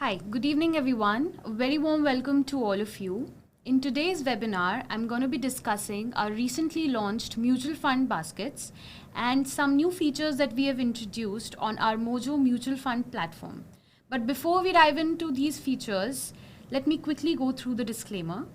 Hi, good evening everyone. A very warm welcome to all of you. In today's webinar, I'm going to be discussing our recently launched mutual fund baskets and some new features that we have introduced on our Mojo mutual fund platform. But before we dive into these features, let me quickly go through the disclaimer.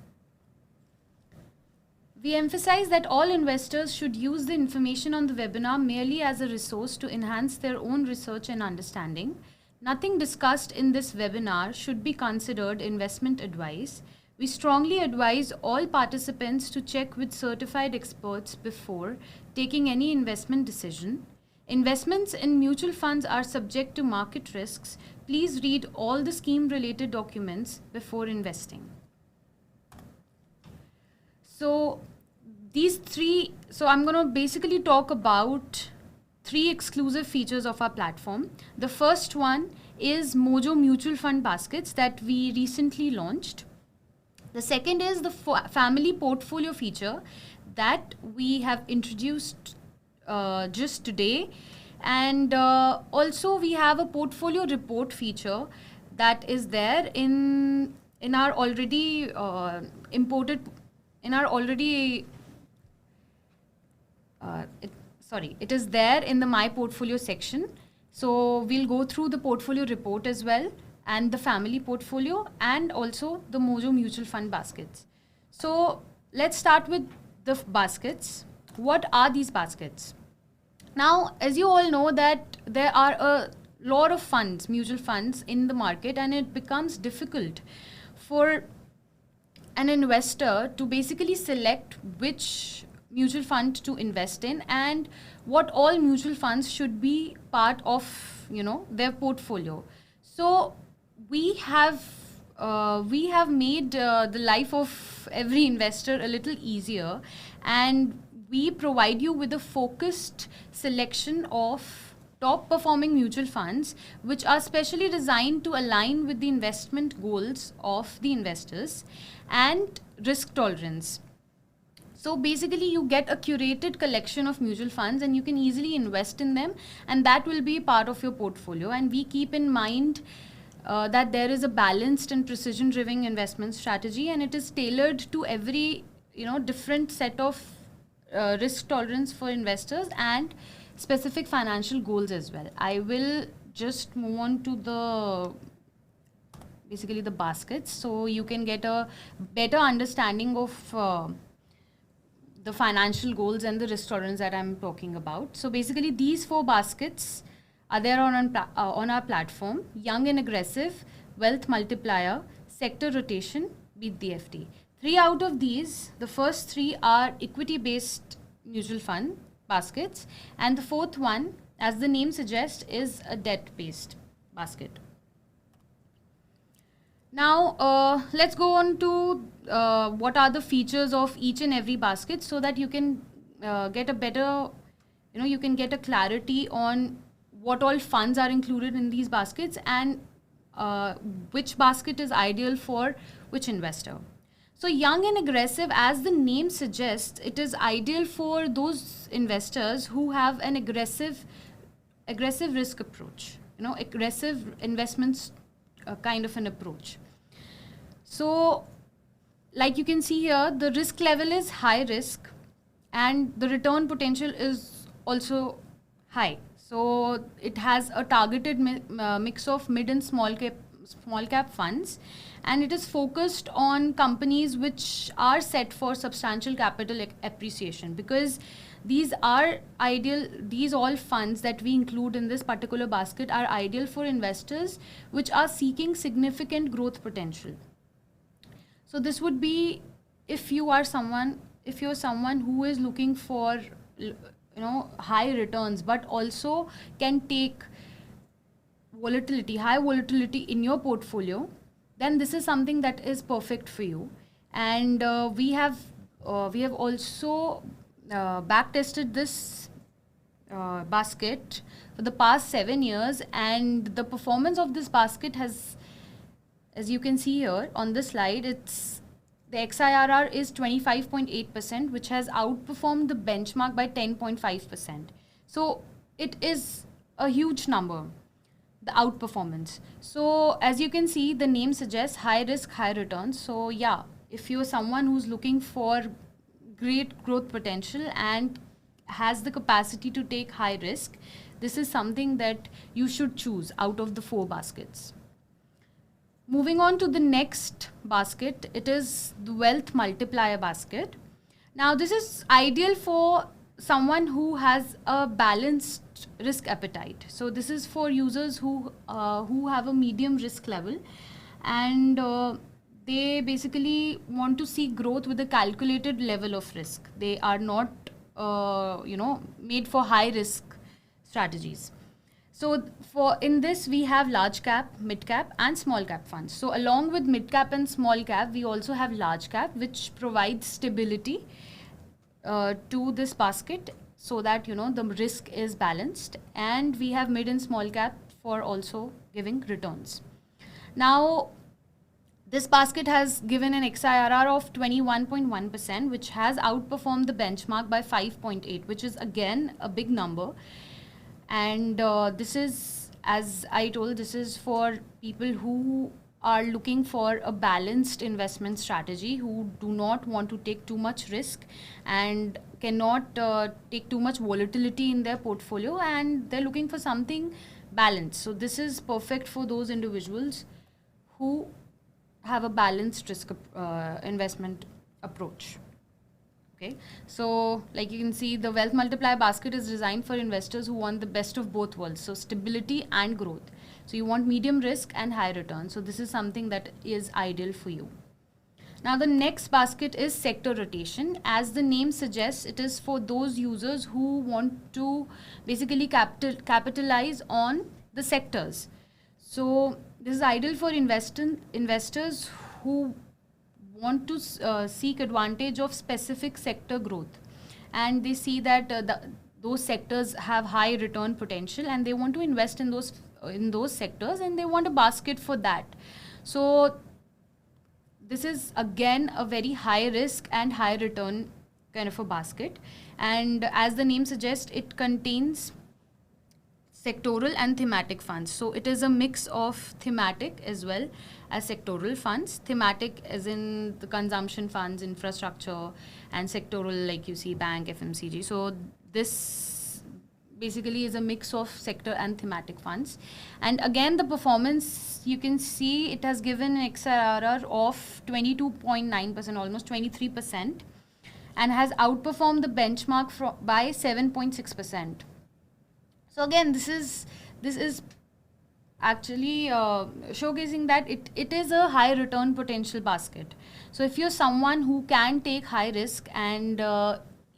We emphasize that all investors should use the information on the webinar merely as a resource to enhance their own research and understanding. Nothing discussed in this webinar should be considered investment advice. We strongly advise all participants to check with certified experts before taking any investment decision. Investments in mutual funds are subject to market risks. Please read all the scheme-related documents before investing. So I'm going to basically talk about three exclusive features of our platform. The first one is Mojo mutual fund baskets that we recently launched. The second is the family portfolio feature that we have introduced just today. And also we have a portfolio report feature that is there in our already it is there in the My Portfolio section. So we'll go through the portfolio report as well, and the family portfolio, and also the Mojo mutual fund baskets. So let's start with the baskets. What are these baskets? Now, as you all know that there are a lot of funds, mutual funds in the market, and it becomes difficult for an investor to basically select which mutual fund to invest in and what all mutual funds should be part of their portfolio. So we have made the life of every investor a little easier, and we provide you with a focused selection of top performing mutual funds which are specially designed to align with the investment goals of the investors and risk tolerance. So basically you get a curated collection of mutual funds and you can easily invest in them, and that will be part of your portfolio. And we keep in mind that there is a balanced and precision driven investment strategy, and it is tailored to every different set of risk tolerance for investors and specific financial goals as well. I will just move on to the baskets so you can get a better understanding of the financial goals and the risk tolerance that I'm talking about. So basically these four baskets are there on our platform: Young and Aggressive, Wealth Multiplier, Sector Rotation, Beat the FD. Three out of these, the first three are equity-based mutual fund baskets, and the fourth one, as the name suggests, is a debt-based basket. Now, let's go on to what are the features of each and every basket so that you can get a better, you can get a clarity on what all funds are included in these baskets and which basket is ideal for which investor. So Young and Aggressive, as the name suggests, it is ideal for those investors who have an aggressive risk approach, aggressive investments kind of an approach. So like you can see here, the risk level is high risk and the return potential is also high. So it has a targeted mix of mid and small cap funds, and it is focused on companies which are set for substantial capital appreciation, because these all funds that we include in this particular basket are ideal for investors which are seeking significant growth potential. So this would be if you're someone who is looking for high returns but also can take high volatility in your portfolio, then this is something that is perfect for you. And we have also back tested this basket for the past 7 years, and the performance of this basket has, as you can see here on this slide, the XIRR is 25.8%, which has outperformed the benchmark by 10.5%. So it is a huge number. the outperformance. So as you can see, the name suggests high risk, high return. So yeah, if you're someone who's looking for great growth potential and has the capacity to take high risk, this is something that you should choose out of the 4 baskets. Moving on to the next basket, it is the wealth multiplier basket. Now this is ideal for someone who has a balanced risk appetite. So this is for users who have a medium risk level, and they basically want to see growth with a calculated level of risk. They are not made for high risk strategies. So in this we have large cap, mid cap and small cap funds. So along with mid cap and small cap, we also have large cap, which provides stability to this basket, so that the risk is balanced, and we have mid and small cap for also giving returns. Now this basket has given an XIRR of 21.1%, which has outperformed the benchmark by 5.8, which is again a big number. And this is, as I told, this is for people who are looking for a balanced investment strategy, who do not want to take too much risk and cannot take too much volatility in their portfolio, and they're looking for something balanced. So this is perfect for those individuals who have a balanced risk investment approach. Okay, so like you can see, the wealth multiplier basket is designed for investors who want the best of both worlds, so stability and growth. So you want medium risk and high return. So this is something that is ideal for you. Now the next basket is sector rotation. As the name suggests, it is for those users who want to basically capitalize on the sectors. So this is ideal for investors who want to seek advantage of specific sector growth, and they see that those sectors have high return potential, and they want to invest in those sectors, and they want a basket for that. So this is again a very high risk and high return kind of a basket, and as the name suggests, it contains sectoral and thematic funds. So it is a mix of thematic as well as sectoral funds. Thematic as in the consumption funds, infrastructure, and sectoral like you see bank, FMCG. So this basically is a mix of sector and thematic funds. And again, the performance, you can see it has given an XIRR of 22.9%, almost 23%, and has outperformed the benchmark by 7.6%. So again, this is actually showcasing that it is a high return potential basket. So if you're someone who can take high risk and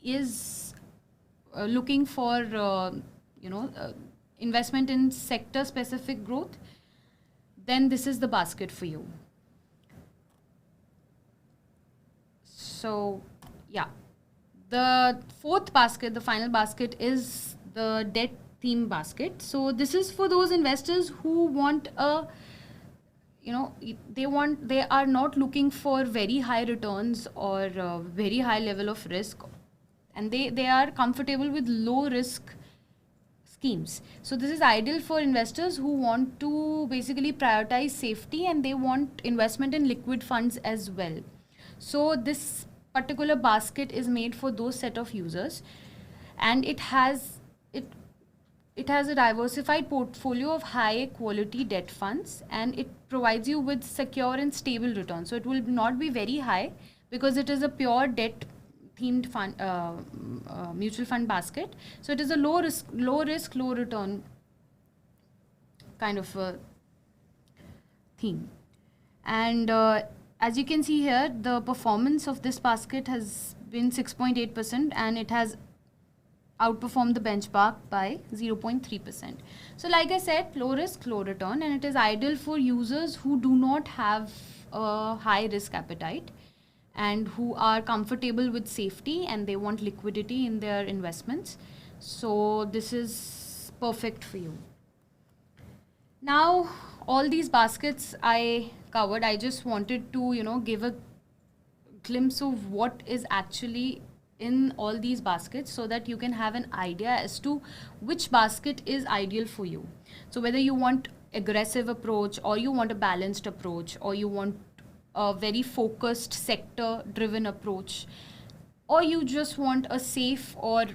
is looking for investment in sector specific growth, then this is the basket for you. So yeah, the fourth basket, the final basket, is the debt theme basket. So this is for those investors who want they are not looking for very high returns or very high level of risk, and they are comfortable with low risk schemes. So this is ideal for investors who want to basically prioritize safety, and they want investment in liquid funds as well. So this particular basket is made for those set of users, and it has a diversified portfolio of high quality debt funds, and it provides you with secure and stable returns. So it will not be very high because it is a pure debt themed fund, mutual fund basket. So it is a low risk, low return kind of a theme. And as you can see here, the performance of this basket has been 6.8%, and it has outperformed the benchmark by 0.3%. So like I said, low risk, low return, and it is ideal for users who do not have a high risk appetite and who are comfortable with safety, and they want liquidity in their investments. So this is perfect for you. Now, all these baskets I covered, I just wanted to, give a glimpse of what is actually in all these baskets, so that you can have an idea as to which basket is ideal for you. So whether you want aggressive approach, or you want a balanced approach, or you want a very focused sector driven approach, or you just want a safe or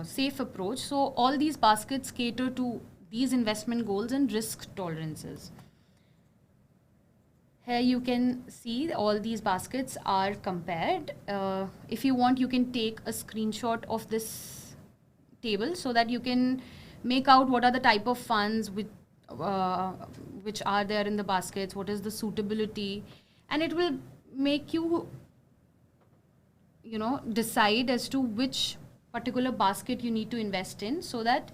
safe approach. So all these baskets cater to these investment goals and risk tolerances. Here you can see all these baskets are compared. If you want, you can take a screenshot of this table so that you can make out what are the type of funds which are there in the baskets, what is the suitability, and it will make you decide as to which particular basket you need to invest in, so that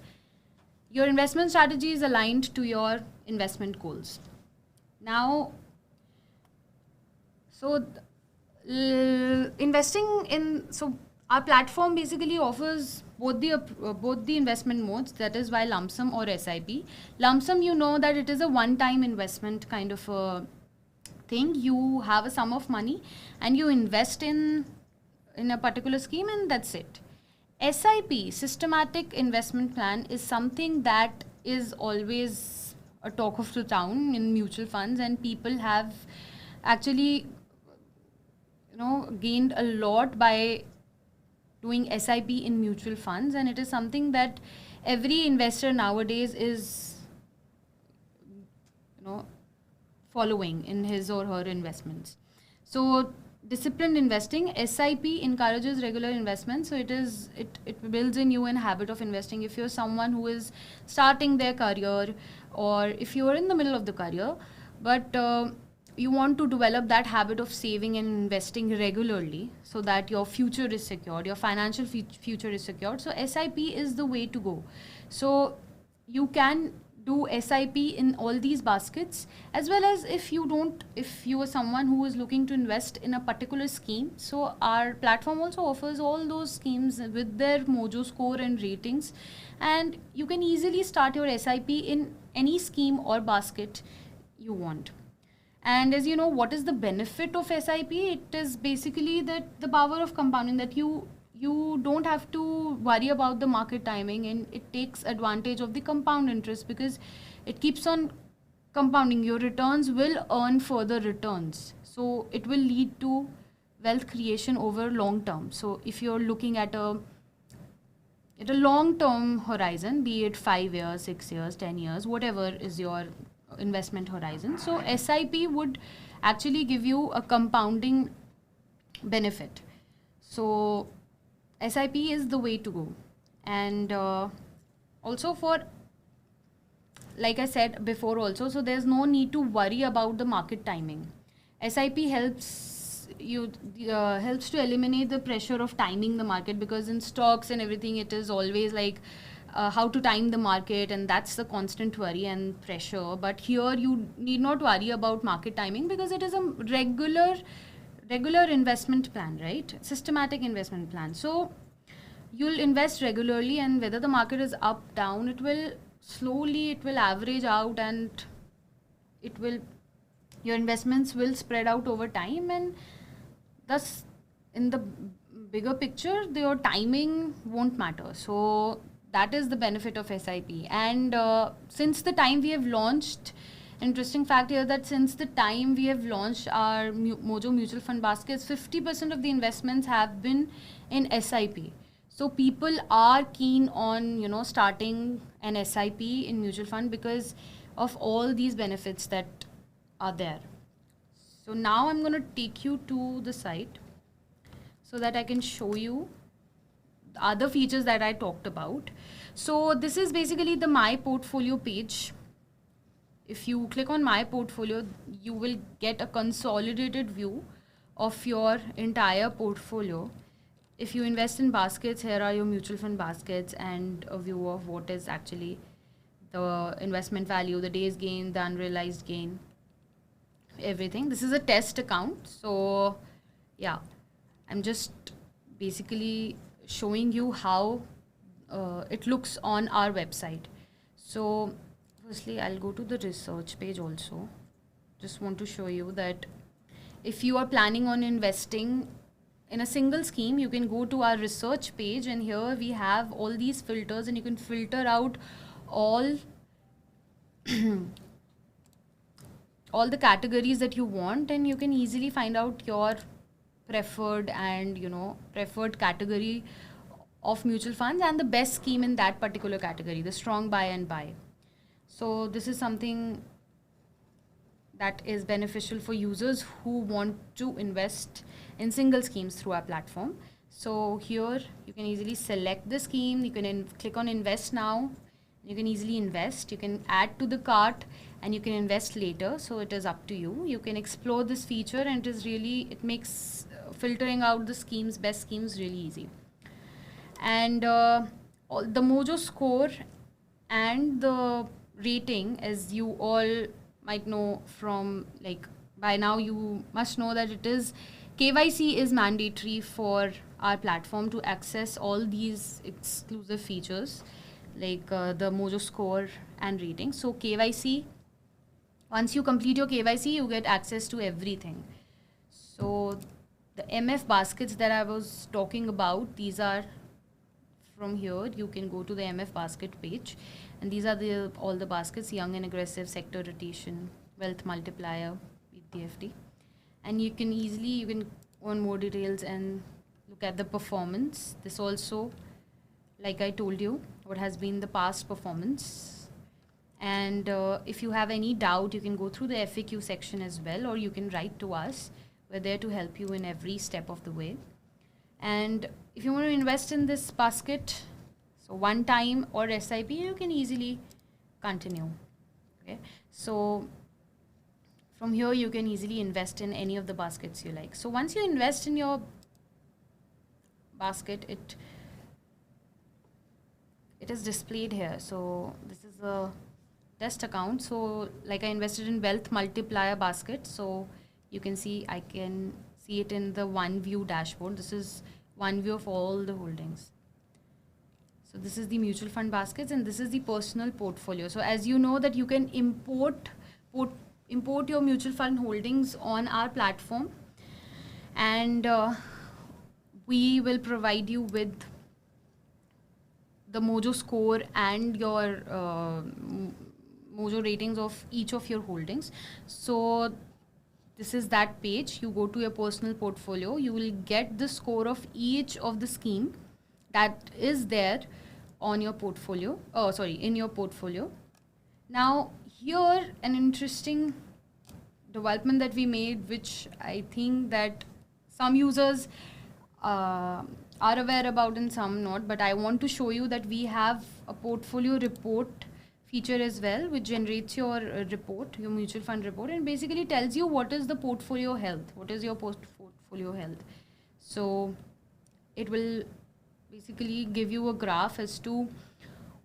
your investment strategy is aligned to your investment goals. Now, our platform basically offers both the investment modes, that is why lump sum or SIP. Lump sum, you know that it is a one-time investment kind of a thing. You have a sum of money and you invest in a particular scheme, and that's it. SIP, systematic investment plan, is something that is always a talk of the town in mutual funds, and people have actually gained a lot by doing SIP in mutual funds, and it is something that every investor nowadays is following in his or her investments. So disciplined investing, SIP encourages regular investment, so it builds in you a habit of investing. If you're someone who is starting their career, or if you're in the middle of the career, but you want to develop that habit of saving and investing regularly so that your future is secured, your financial future is secured. So SIP is the way to go. So you can do SIP in all these baskets, as well as if you are someone who is looking to invest in a particular scheme. So our platform also offers all those schemes with their Mojo score and ratings, and you can easily start your SIP in any scheme or basket you want. And as you know, what is the benefit of SIP? It is basically that the power of compounding, that you don't have to worry about the market timing, and it takes advantage of the compound interest because it keeps on compounding. Your returns will earn further returns. So it will lead to wealth creation over long term. So if you're looking at a long term horizon, be it 5 years, 6 years, 10 years, whatever is your investment horizon, so SIP would actually give you a compounding benefit. So SIP is the way to go. And also, for, like I said before also, so there's no need to worry about the market timing. SIP helps to eliminate the pressure of timing the market, because in stocks and everything it is always like how to time the market, and that's the constant worry and pressure. But here you need not worry about market timing because it is a regular investment plan, right? Systematic investment plan. So you'll invest regularly, and whether the market is up, down, it will average out, and your investments will spread out over time, and thus in the bigger picture your timing won't matter. So that is the benefit of SIP. And since the time we have launched, interesting fact here, that since the time we have launched our Mojo mutual fund baskets, 50% of the investments have been in SIP. So people are keen on starting an SIP in mutual fund because of all these benefits that are there. So now I'm going to take you to the site so that I can show you the other features that I talked about. So this is basically the My Portfolio page. If you click on My Portfolio, you will get a consolidated view of your entire portfolio. If you invest in baskets, here are your mutual fund baskets and a view of what is actually the investment value, the day's gain, the unrealized gain, everything. This is a test account. So yeah, I'm just basically showing you how it looks on our website. So firstly, I'll go to the research page also. Just want to show you that if you are planning on investing in a single scheme, you can go to our research page, and here we have all these filters, and you can filter out all all the categories that you want, and you can easily find out your preferred and preferred category of mutual funds and the best scheme in that particular category, the strong buy and buy. So this is something that is beneficial for users who want to invest in single schemes through our platform. So here you can easily select the scheme, you can click on invest now, you can easily invest, you can add to the cart, and you can invest later. So it is up to you. You can explore this feature, and it makes filtering out the schemes, best schemes, really easy. And the Mojo score and the rating, as you all might know from, like, by now you must know that KYC is mandatory for our platform to access all these exclusive features, like the Mojo score and rating. So KYC, once you complete your KYC, you get access to everything. So the MF baskets that I was talking about, these are from here. You can go to the MF basket page, and these are all the baskets: young and aggressive, sector rotation, wealth multiplier, ETFT. And you can own more details and look at the performance. This also, like I told you, what has been the past performance. And if you have any doubt, you can go through the FAQ section as well, or you can write to us. We're there to help you in every step of the way. And if you want to invest in this basket, so one time or SIP, you can easily continue. Okay, so from here you can easily invest in any of the baskets you like. So once you invest in your basket, it is displayed here. So this is a test account. So like I invested in wealth multiplier basket, so you can see, I can see it in the one view dashboard. This is one view of all the holdings. So this is the mutual fund baskets, and this is the personal portfolio. So as you know that you can import your mutual fund holdings on our platform, and we will provide you with the Mojo score and your Mojo ratings of each of your holdings. So this is that page. You go to your personal portfolio, you will get the score of each of the scheme that is there on your portfolio, in your portfolio. Now here, an interesting development that we made, which I think that some users are aware about and some not, but I want to show you that we have a portfolio report feature as well, which generates your report, your mutual fund report, and basically tells you what is the portfolio health, what is your portfolio health. So it will basically give you a graph as to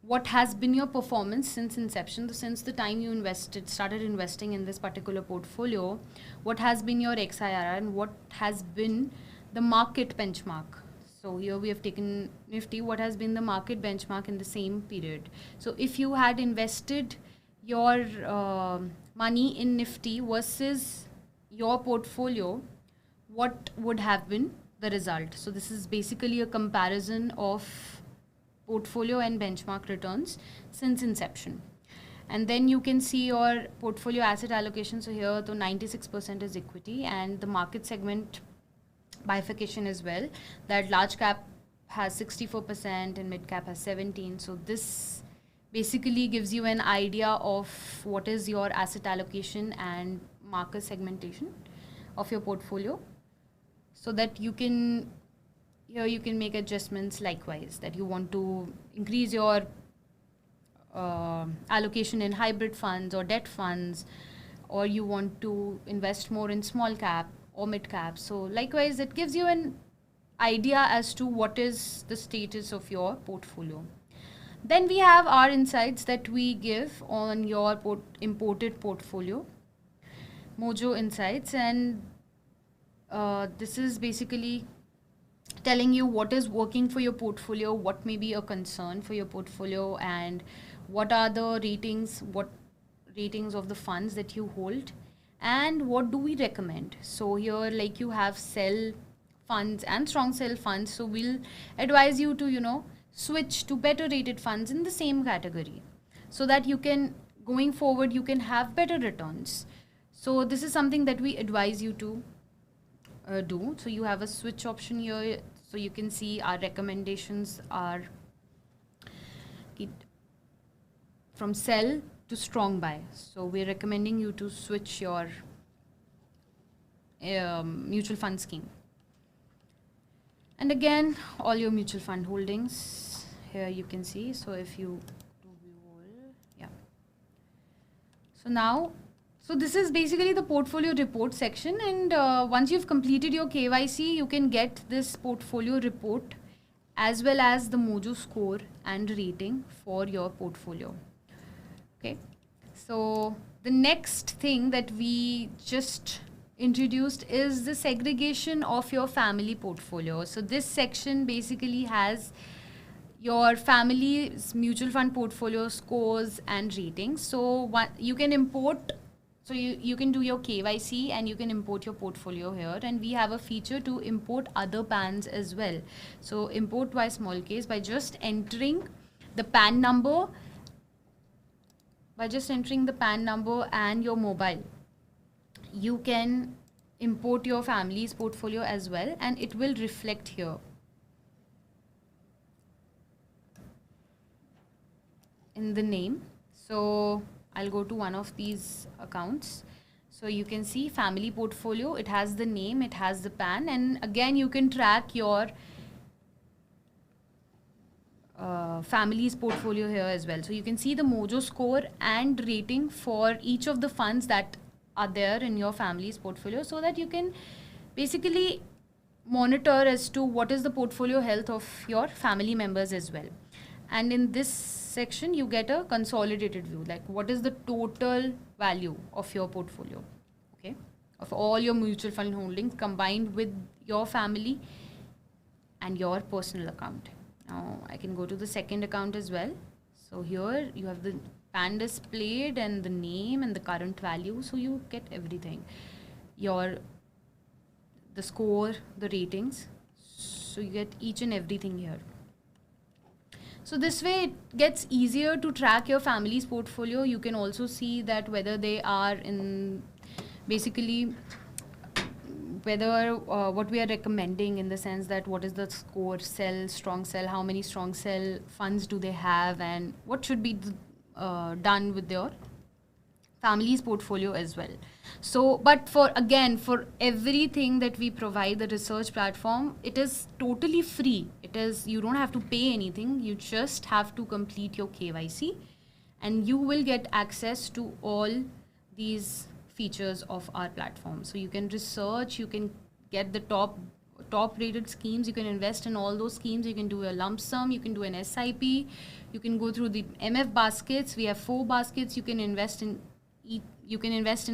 what has been your performance since inception, since the time you started investing in this particular portfolio, what has been your XIRR and what has been the market benchmark. So here we have taken Nifty, what has been the market benchmark in the same period. So if you had invested your money in Nifty versus your portfolio, what would have been the result? So this is basically a comparison of portfolio and benchmark returns since inception. And then you can see your portfolio asset allocation. So here, the 96% is equity, and the market segment bifurcation as well, that large cap has 64% and mid cap has 17%. So this basically gives you an idea of what is your asset allocation and market segmentation of your portfolio, so that you can make adjustments likewise, that you want to increase your allocation in hybrid funds or debt funds, or you want to invest more in small cap or mid cap. So likewise, it gives you an idea as to what is the status of your portfolio. Then we have our insights that we give on your imported portfolio, Mojo Insights, and this is basically telling you what is working for your portfolio, what may be a concern for your portfolio, and what are the ratings of the funds that you hold, and what do we recommend. So here, like, you have sell funds and strong sell funds, so we'll advise you to switch to better rated funds in the same category, so that you can going forward you can have better returns. So this is something that we advise you to do. So you have a switch option here, so you can see our recommendations are from sell to strong buy. So we're recommending you to switch your mutual fund scheme. And again, all your mutual fund holdings here you can see. So if you do yeah. So now, so this is basically the portfolio report section, and once you've completed your KYC, you can get this portfolio report as well as the Mojo score and rating for your portfolio. Okay, so the next thing that we just introduced is the segregation of your family portfolio. So this section basically has your family's mutual fund portfolio scores and ratings. So what you can import, so you can do your KYC and you can import your portfolio here, and we have a feature to import other PANs as well. So import by small case by just entering the PAN number, and your mobile, you can import your family's portfolio as well, and it will reflect here. In the name. So I'll go to one of these accounts. So you can see family portfolio, it has the name, it has the PAN, and again you can track your family's portfolio here as well. So you can see the Mojo score and rating for each of the funds that are there in your family's portfolio, so that you can basically monitor as to what is the portfolio health of your family members as well. And in this section you get a consolidated view, like what is the total value of your portfolio, okay, of all your mutual fund holdings combined with your family and your personal account. Now I can go to the second account as well. So here you have the PAN displayed and the name and the current value, so you get everything, the score, the ratings, so you get each and everything here. So this way it gets easier to track your family's portfolio. You can also see that whether they are in basically whether what we are recommending, in the sense that what is the score, sell, strong sell, how many strong sell funds do they have, and what should be done with your family's portfolio as well. So but for everything that we provide, the research platform, it is totally free. It is, you don't have to pay anything, you just have to complete your KYC and you will get access to all these features of our platform. So you can research, you can get the top rated schemes, you can invest in all those schemes, you can do a lump sum, you can do an SIP, you can go through the MF baskets. We have 4 baskets, you can invest in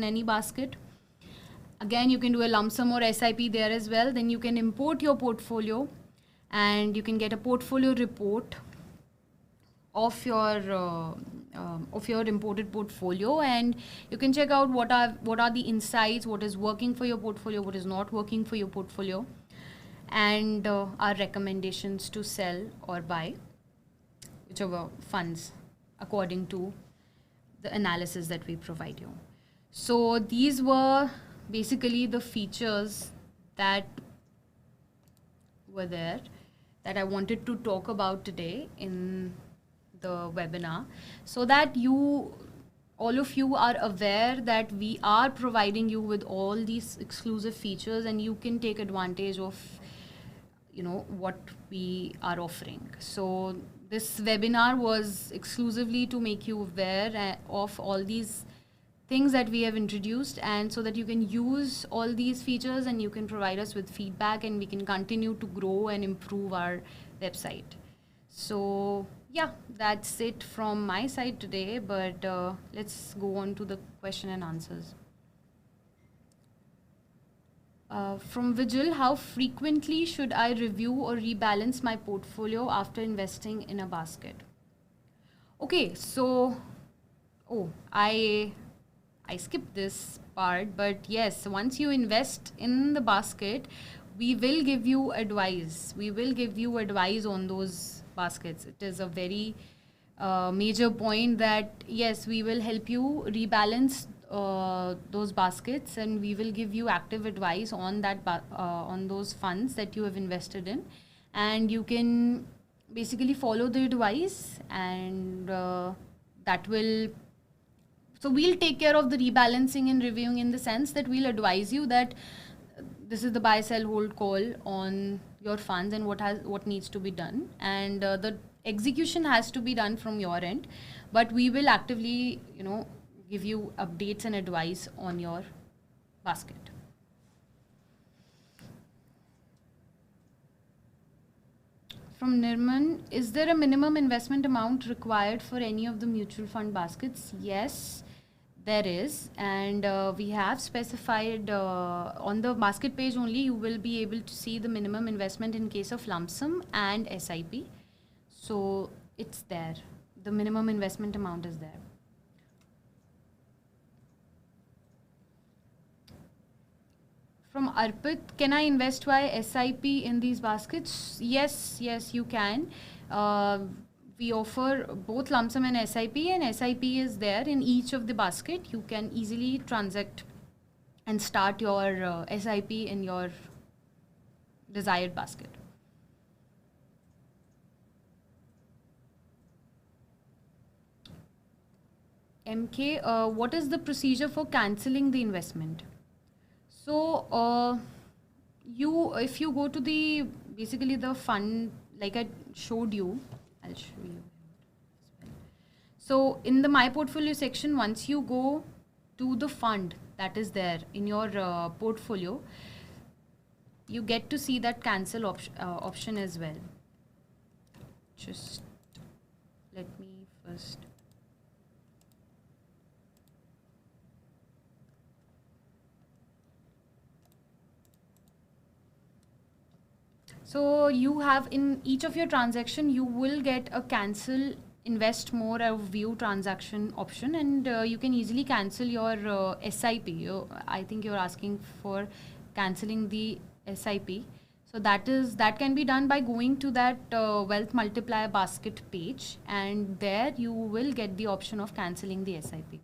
any basket. Again, you can do a lump sum or SIP there as well. Then you can import your portfolio and you can get a portfolio report of your imported portfolio, and you can check out what are the insights, what is working for your portfolio, what is not working for your portfolio, and our recommendations to sell or buy whichever funds according to the analysis that we provide you. So these were basically the features that were there that I wanted to talk about today in the webinar, so that all of you are aware that we are providing you with all these exclusive features and you can take advantage of what we are offering. So this webinar was exclusively to make you aware of all these things that we have introduced, and so that you can use all these features and you can provide us with feedback and we can continue to grow and improve our website. So yeah, that's it from my side today, but let's go on to the question and answers. From Vigil, how frequently should I review or rebalance my portfolio after investing in a basket? Okay, so I skipped this part, but yes, once you invest in the basket, we will give you advice. We will give you advice on those baskets. It is a very major point that yes, we will help you rebalance those baskets, and we will give you active advice on that on those funds that you have invested in, and you can basically follow the advice, and that will, so we'll take care of the rebalancing and reviewing, in the sense that we'll advise you that this is the buy, sell, hold call on your funds and what needs to be done, and the execution has to be done from your end, but we will actively, give you updates and advice on your basket. From Nirman, is there a minimum investment amount required for any of the mutual fund baskets? Yes, there is, and we have specified on the basket page only, you will be able to see the minimum investment in case of lump sum and SIP. So it's there. The minimum investment amount is there. From Arpit, can I invest via SIP in these baskets? Yes, you can. We offer both lump sum and SIP is there in each of the basket. You can easily transact and start your SIP in your desired basket. MK, what is the procedure for cancelling the investment? So, if you go to basically the fund, like I showed you, I'll show you as well. So, in the My Portfolio section, once you go to the fund that is there in your portfolio, you get to see that cancel option as well. Just let me first. So you have, in each of your transaction, you will get a cancel, invest more, or view transaction option, and you can easily cancel your SIP. I think you're asking for cancelling the SIP. So that can be done by going to that wealth multiplier basket page, and there you will get the option of cancelling the SIP.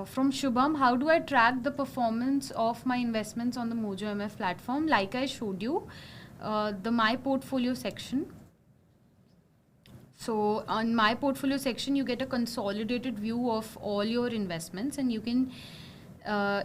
From Shubham, how do I track the performance of my investments on the Mojo MF platform? Like I showed you, the My Portfolio section. So on My Portfolio section, you get a consolidated view of all your investments, and you can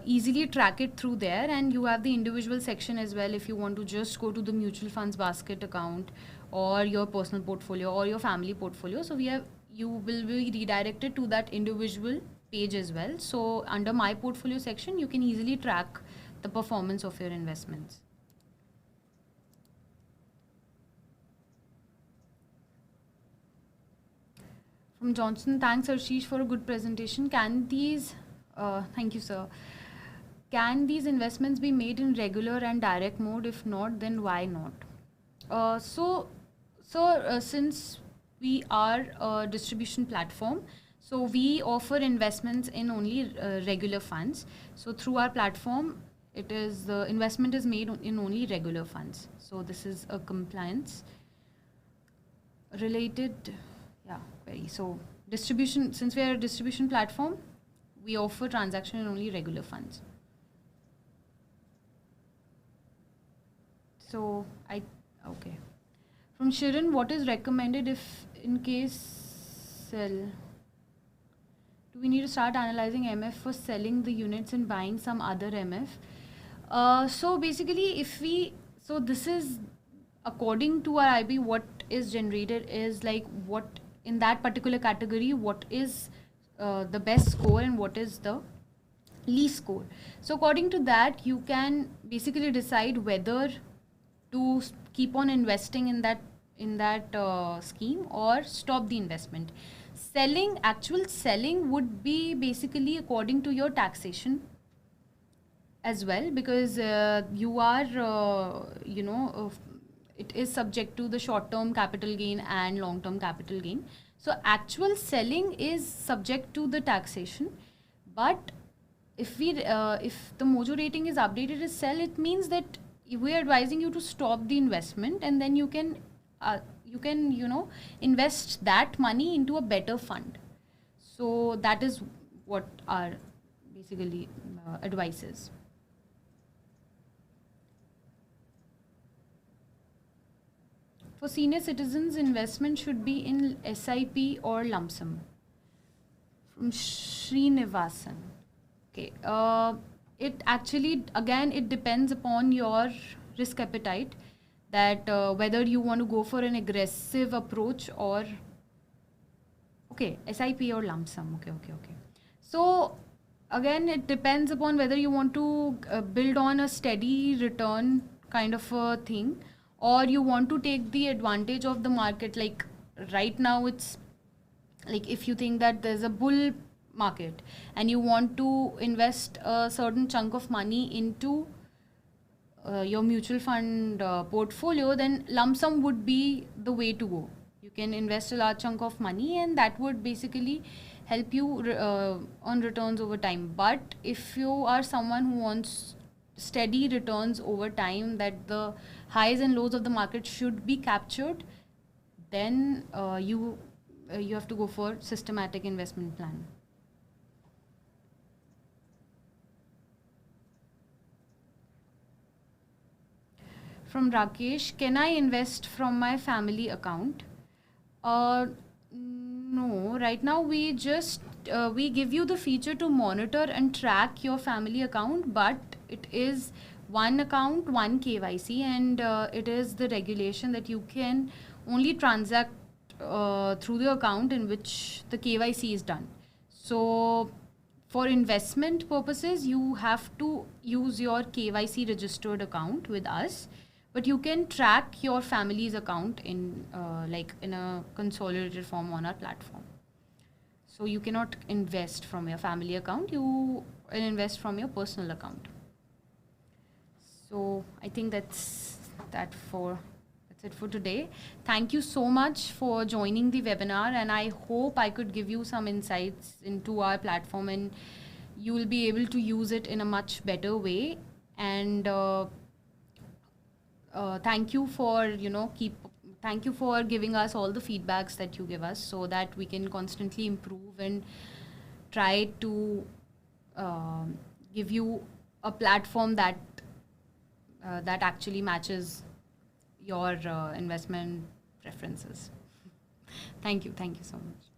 easily track it through there. And you have the individual section as well if you want to just go to the mutual funds basket account, or your personal portfolio, or your family portfolio. So you will be redirected to that individual page as well. So under My Portfolio section, you can easily track the performance of your investments. From Johnson, thanks Arshish for a good presentation. Thank you sir. Can these investments be made in regular and direct mode? If not, then why not? Since we are a distribution platform, so we offer investments in only regular funds. So through our platform, the investment is made in only regular funds. So this is a compliance related, query. So distribution, since we are a distribution platform, we offer transaction in only regular funds. So okay. From Shirin, what is recommended if in case sell? Do we need to start analyzing MF for selling the units and buying some other MF? So basically, this is according to our IB, what is generated is like what in that particular category, what is the best score and what is the least score. So according to that, you can basically decide whether to keep on investing in that scheme or stop the investment. Actual selling would be basically according to your taxation as well, because you are, it is subject to the short-term capital gain and long-term capital gain. So actual selling is subject to the taxation, but if the Mojo rating is updated as sell, it means that we're advising you to stop the investment, and then you can invest that money into a better fund. So that is what our basically advice is. For senior citizens, investment should be in SIP or lump sum. From Srinivasan. Okay. It actually, again, it depends upon your risk appetite, that whether you want to go for an aggressive approach or, okay, SIP or lump sum. Okay. So again, it depends upon whether you want to build on a steady return kind of a thing, or you want to take the advantage of the market. Like right now, it's like if you think that there's a bull market and you want to invest a certain chunk of money into your mutual fund portfolio, then lump sum would be the way to go. You can invest a large chunk of money, and that would basically help you on returns over time. But if you are someone who wants steady returns over time, that the highs and lows of the market should be captured, then you have to go for systematic investment plan. From Rakesh, can I invest from my family account? No, right now we just we give you the feature to monitor and track your family account, but it is one account, one KYC, and it is the regulation that you can only transact through the account in which the KYC is done. So for investment purposes, you have to use your KYC registered account with us, but you can track your family's account in in a consolidated form on our platform. So you cannot invest from your family account, you will invest from your personal account. So I think that's it for today. Thank you so much for joining the webinar, and I hope I could give you some insights into our platform, and you will be able to use it in a much better way. And thank you for thank you for giving us all the feedbacks that you give us, so that we can constantly improve and try to give you a platform that actually matches your investment preferences. Thank you so much.